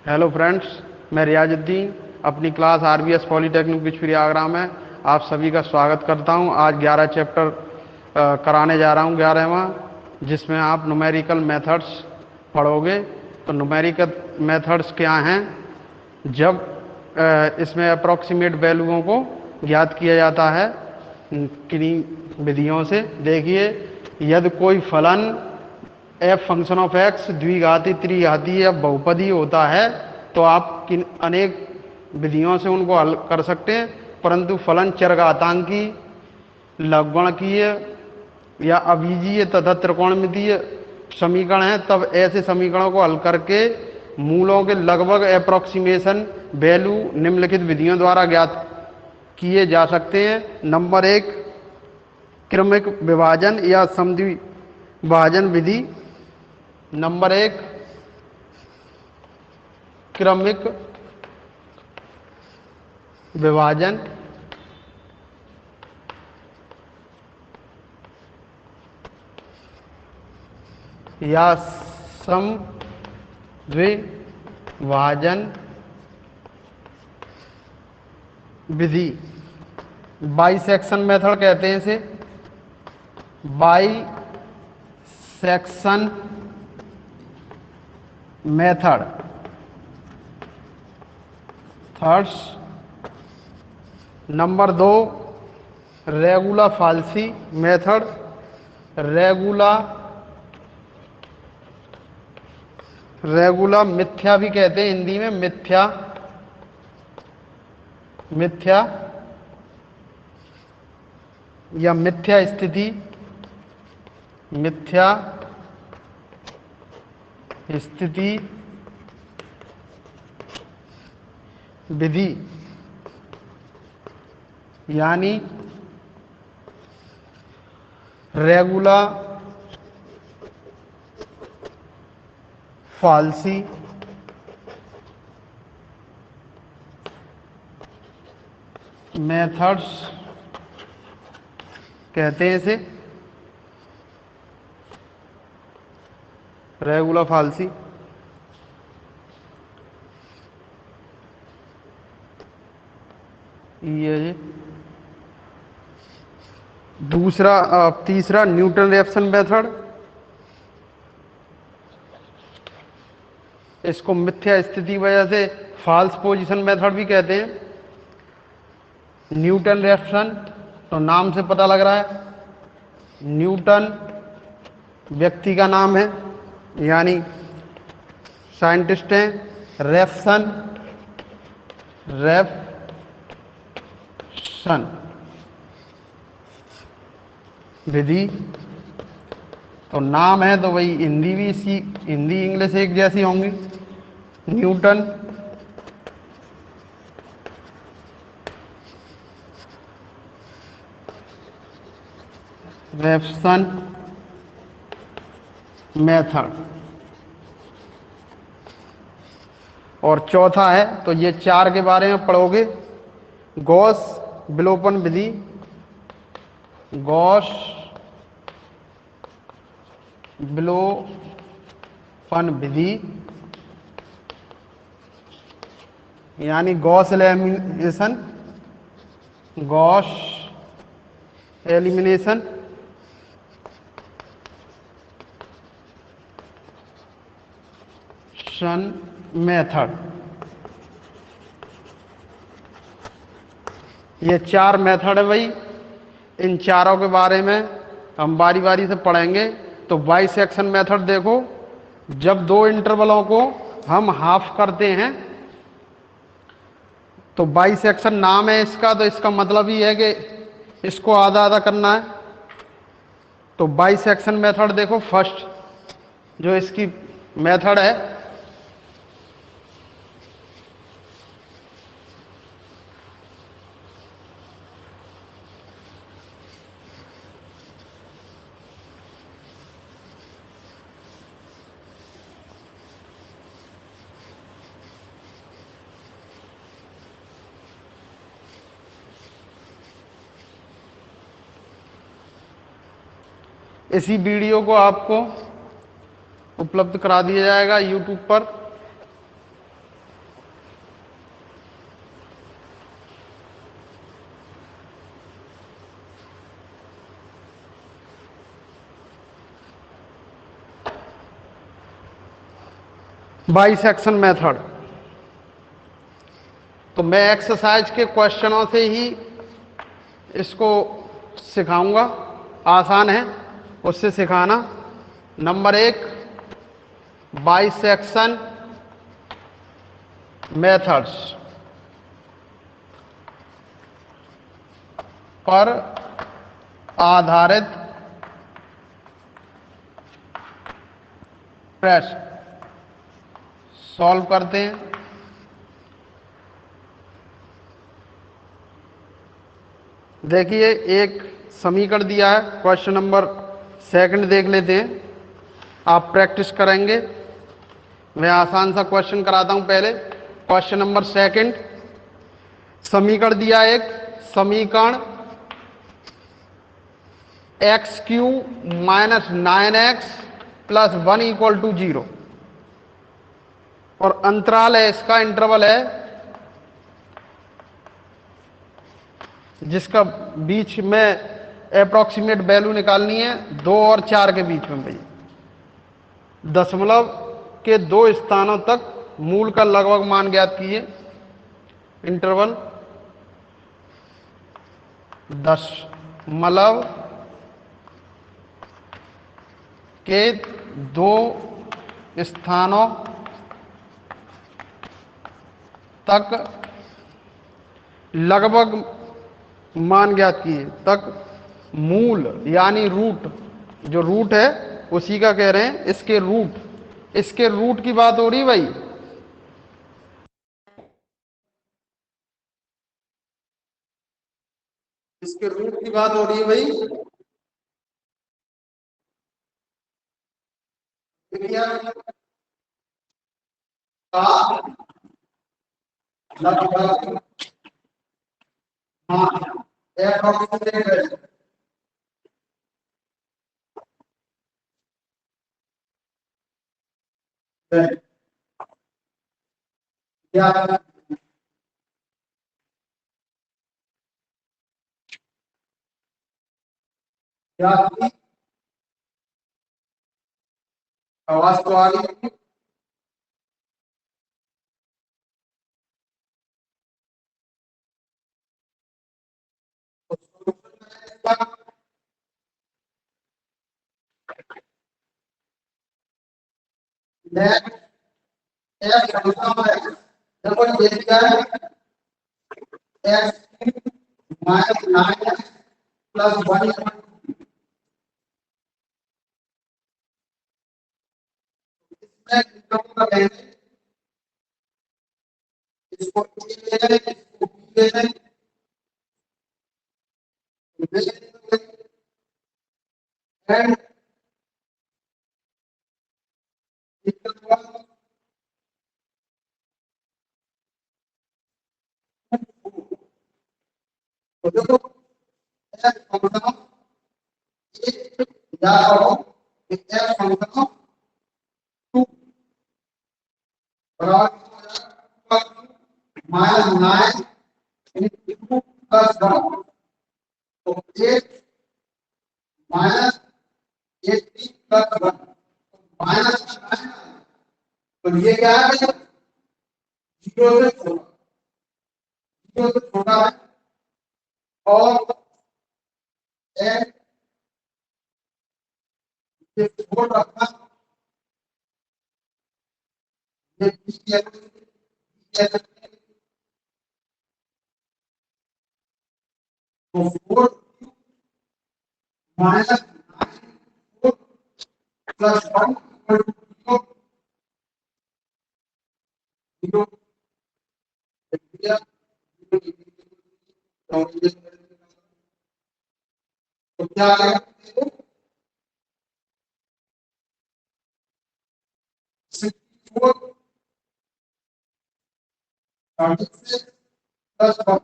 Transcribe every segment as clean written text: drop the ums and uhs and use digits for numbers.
Hello friends, मैं रियाजुद्दीन अपनी class RBS polytechnic Bichpuri Agra में आप सभी का स्वागत करता हूं। आज 11 चैप्टर कराने जा रहा हूं, 11वां, जिसमें आप न्यूमेरिकल मेथड्स पढ़ोगे। तो न्यूमेरिकल मेथड्स क्या हैं? जब इसमें अप्रॉक्सीमेट वैल्यूओं को ज्ञात किया जाता है किन्हीं विधियों से। देखिए, यदि कोई फलन एफ फंक्शन ऑफ एक्स द्विघाती, त्रिघाती या बहुपदी होता है तो आप किन अनेक विधियों से उनको हल कर सकते हैं, परंतु फलन चरघातांकी, लघुगणकीय या अबीजीय तथा त्रिकोणमितीय समीकरण है, तब ऐसे समीकरणों को हल करके मूलों के लगभग अप्रोक्सीमेशन वैल्यू निम्नलिखित विधियों द्वारा ज्ञात किए जा सकते हैं। नंबर 1, क्रमिक विभाजन या समद्विभाजन विधि। नंबर 1, क्रमिक विभाजन या समद्विभाजन विधि। बाइसेक्शन मेथड कहते हैं इसे। Bisection method. Thirds, number 2, रेगुला फाल्सी method. रेगुला मिथ्या भी कहते हैं हिंदी में, मिथ्या या मिथ्या स्थिति विधि, यानी रेगुला फाल्सी मेथड्स कहते हैं इसे। रेगुला फाल्सी ये तीसरा न्यूटन रेफसन मेथड। इसको मिथ्या स्थिति वजह से फॉल्स पोजीशन मेथड भी कहते हैं। न्यूटन रेफसन तो नाम से पता लग रहा है, न्यूटन व्यक्ति का नाम है, यानी साइंटिस्ट हैं। रेफसन विधि तो नाम है, तो वही हिंदी भी इसी हिंदी इंग्लिश एक जैसी होंगी। Newton Raphson method. और चौथा है, तो ये 4 के बारे में पढ़ोगे। गॉस विलोपन विधि। गॉस विलोपन विधि यानी गॉस एलिमिनेशन मेथड। ये 4 मेथड है भाई। इन चारों के बारे में हम बारी बारी से पढ़ेंगे। तो बाइसेक्शन मेथड देखो, जब 2 इंटरवलों को हम हाफ करते हैं तो बाइसेक्शन नाम है इसका, तो इसका मतलब ही है कि इसको आधा आधा करना है। तो बाइसेक्शन मेथड देखो, फर्स्ट जो इसकी मेथड है, इसी वीडियो को आपको उपलब्ध करा दिया जाएगा यूट्यूब पर। Bisection method. तो मैं एक्सरसाइज के क्वेश्चनों से ही इसको सिखाऊंगा, आसान है उससे सिखाना। नंबर 1, बाइसेक्शन मेथड्स पर आधारित प्रश्न सॉल्व करते हैं। देखिए, एक समीकरण दिया है, क्वेश्चन नंबर 2 देख लेते हैं। आप प्रैक्टिस करेंगे, मैं आसान सा क्वेश्चन कराता हूं पहले। क्वेश्चन नंबर 2, समीकरण दिया है, एक समीकरण x³ minus 9x plus 1 equal to 0, और अंतराल है, इसका इंटरवल है जिसका बीच में अप्रोक्सीमेट वैल्यू निकालनी है 2 और 4 के बीच में भाई। दशमलव के 2 स्थानों तक मूल का लगभग मान ज्ञात कीजिए। इंटरवल दशमलव के 2 स्थानों तक लगभग मान ज्ञात किए, तक मूल यानी रूट, जो रूट है उसी का कह रहे हैं, इसके रूट की बात हो रही भाई। इसके रूट की बात हो रही है भाई। लगभग हाँ अप्रोक्सीमेट या आवाज तो आ रही है। देखो ये क्या है, x³ माइनस 9x प्लस 1 इसको ले लें, इसको ले लें, एंड तो देखो f फंक्शन या कहो कि f फंक्शन 2 बराबर माइनस 9 इंटू प्लस 1, तो 8 माइनस 8 प्लस 1 माइनस 9, तो ये क्या है, 0 से छोटा, 0 से छोटा है। और एन ये छोड़ रखना, ये तो 4 माइनस 4 प्लस 1 इक्वल टू 0, 0 तो क्या आएगा, 64 36 प्लस 1,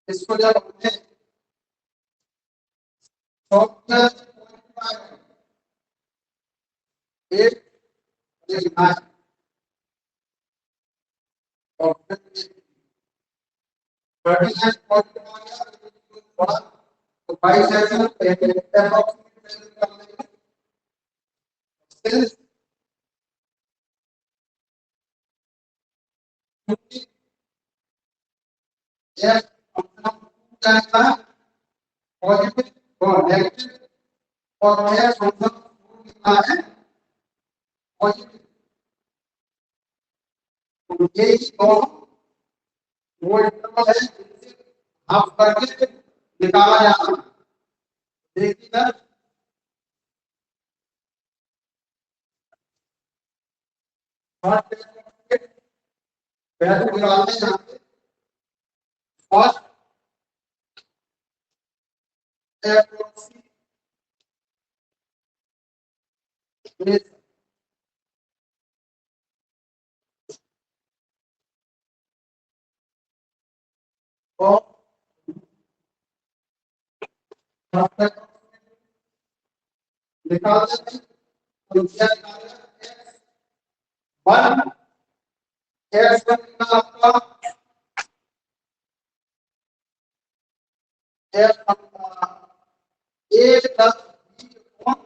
इसको जब हमने 100 प्लस 8 लिखना है, और फिर 39 तो 22 सेक्शन पहले अप्रोक्सीमेट वैल्यू निकाल लेंगे। एफ क्या है पॉजिटिव और नेगेटिव और एफ कितना है पॉजिटिव। तो ये दोनों वो इंटरवल है जिनसे आप करके निकाला जाता है। देखिए वैल्यू निकालते हैं फर्स्ट एप्रोक्सीमेशन और निकालते हैं तो क्या निकालेगा वन एक्स कितना आपका F A plus B upon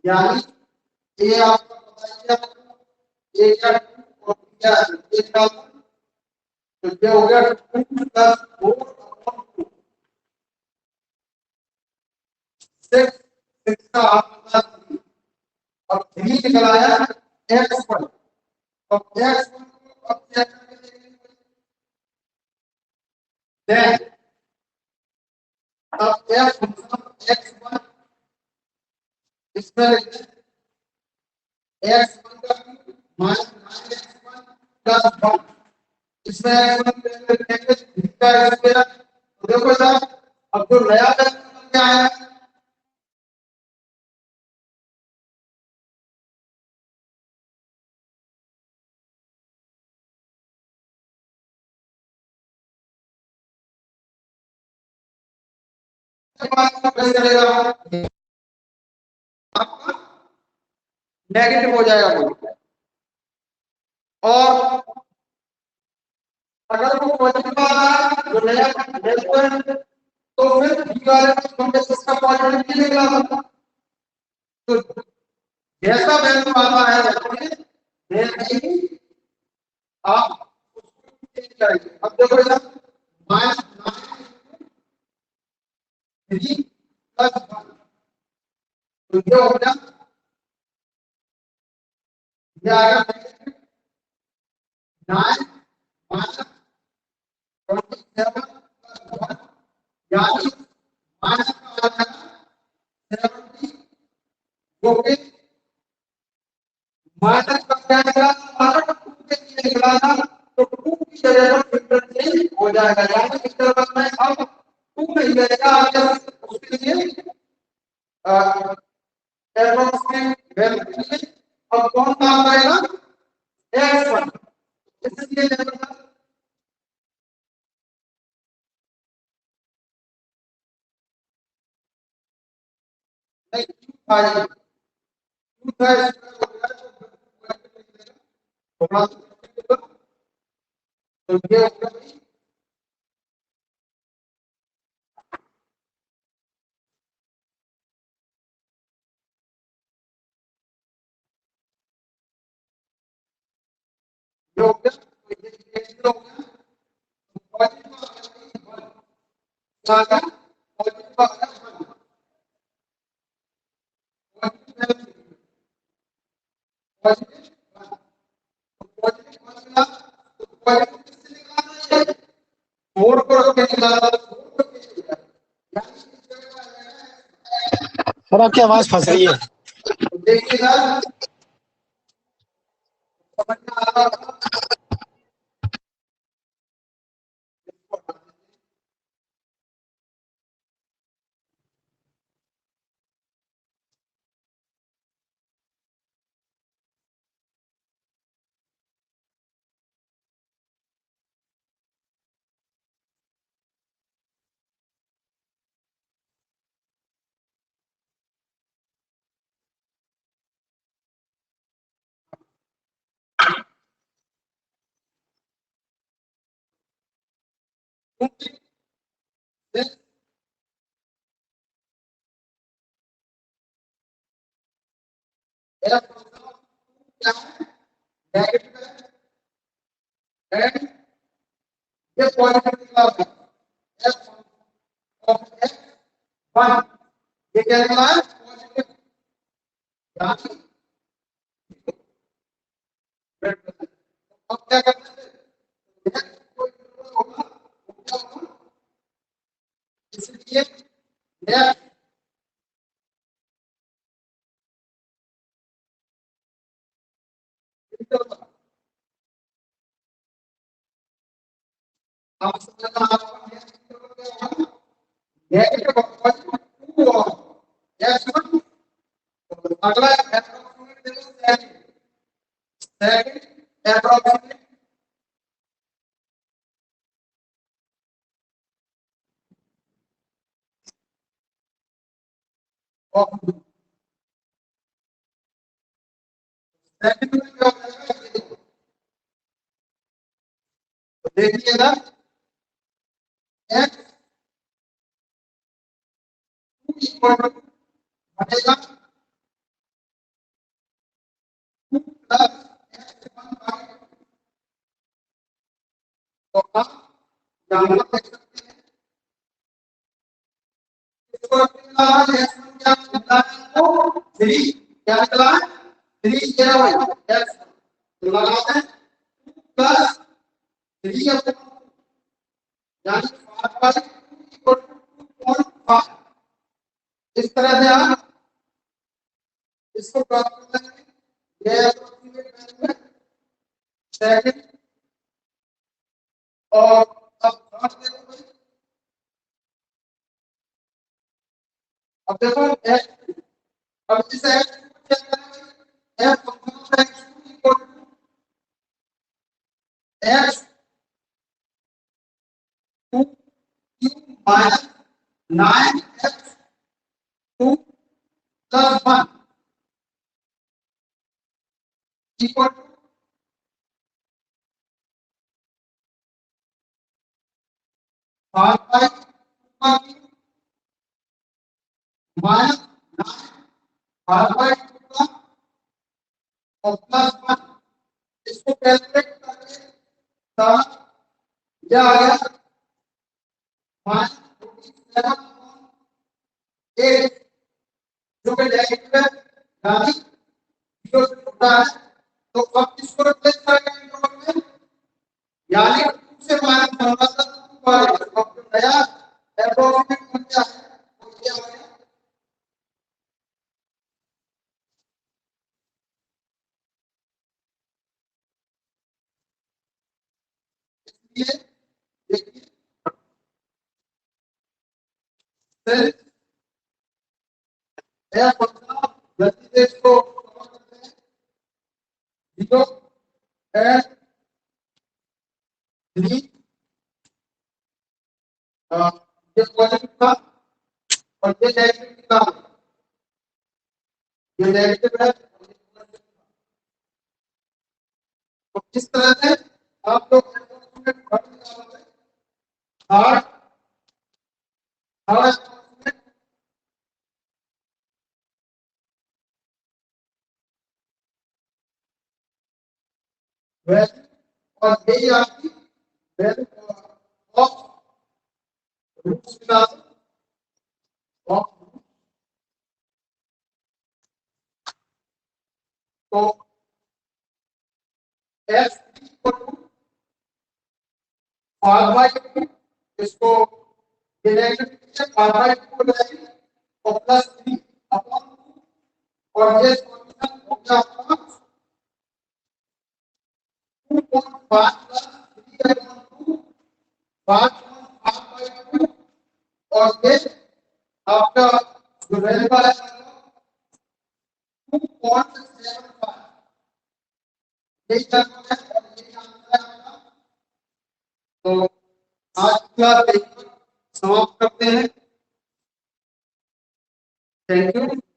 यानी ए आपका पता है ए क्या और बी क्या है ए का तो क्या हो गया 2 प्लस 4 अपॉन 2 6 6 का आपका अब 3 निकल आया एक्स पर अब एक्स पर अब क्या करेंगे देन अब एफ फंक्शन एक्स वन इसमें एक्स वन का minus x one plus one इसमें एक्स वन लेंगे थ्री का स्क्वायर तो देखो साहब अब जो नया वैल्यू क्या है करेगा आपका नेगेटिव हो जाएगा वो और अगर वो पॉजिटिव आ रहा है जो नया वैल्यू है तो फिर बी वाले में हमने इसका पॉजिटिव नहीं निकला तो जैसा वैल्यू आता है वैसे ही आप उसको चेंज करेंगे। अब देखो इधर माइनस 3 प्लस 1 तो ये हो गया ये आएगा 9 माइनस 27 प्लस 1 यानी माइनस का आ जाएगा 70 जो कि माइनस का क्या आएगा हमारा 2 के लिए निकला था तो 2 की जगह पर फिल्टर चेंज हो जाएगा यानी इंटरवल में अब 2 नहीं रहेगा आगे उसके लिए एप्रोक्सीमेट वैल्यू अब कौन काम करेगा x1 इसलिए नहीं 2 थोड़ा तो ये जो हो गया तो ये पॉजिटिव आ गया पॉजिटिव आ गया पॉजिटिव पॉजिटिव बचेगा तो पॉजिटिव किससे निकालना है 4 को रख के निकाला 4 को कैसे हो जाएगा सर आपकी आवाज फंस रही है। तो देखिएगा समझ में आ रहा होगा नेगेटिव एंड ये पॉजिटिव निकला है f ऑफ x1 ये क्या निकला है पॉजिटिव यानी अब क्या करते हैं कोई होगा इसलिए नेक्स्ट आप समझना आपका नेगेटिव पॉजिटिव 2 और x1 अगला एप्रोक्सीमेट देखो सेकंड एप्रोक्सीमेट ऑफ सेकंड में क्या हो जाएगा देखिएगा x 2 इक्वल टू बनेगा 2 प्लस x1 बाई तो आप यहाँ पर देख सकते हैं इसको निकला है x1 क्या निकला है तो 3 क्या निकला है 3 क्या है x तो लगाते हैं 2 प्लस 3 अपॉन यानी 5 बाई 2 इक्वल टू 2.5 इस तरह से आप इसको प्राप्त कर लेंगे ये अप्रोक्सीमेट वैल्यू है सेकंड और अब थर्ड देखो भाई अब देखो x अब इस x को चेक करें f function of x2 equal to x 2 cube minus 9x2 plus 1 equal to 5 by 2 का क्यूब माइनस 9 5 बाई 2 का और प्लस 1 इसको कैलकुलेट करके साथ यह आ गया माइनस 47/8 जो कि नेगेटिव है यानी 0 से छोटा है तो अब इसको रिप्लेस करेंगे इंटरवल में यानी 2 से माइनस होगा तो 2 आएगा तो अब जो नया एप्रोक्सीमेट बन गया है वो क्या हो गया इसलिए देखिए फिर यह फंक्शन जल्दी से इसको कवर करते हैं 0 एंड 3 ये पॉजिटिव था और ये नेगेटिव था ये नेगेटिव है तो इस तरह से आप लोग एप्रोक्सीमेट फंड निकालोगे थर्ड थर्ड एप्रोक्सीमेट वैल्यू और यही आपकी वैल्यू ऑफ रूट्स निकालो ऑफ तो x इक्वल टू 5 बाई 2 इसको ये नेगेटिव 5 बाई 2 हो जाएगी और प्लस 3 अपॉन 2 और ये सॉल्यूशन हो गया आपका 2.5 प्लस 3 अपॉन 2 5.5 बाई 2 और ये आपका जो वैल्यू है 2.75 यही टर्म है और यही आंसर है आपका तो आज का समाप्त करते हैं थैंक यू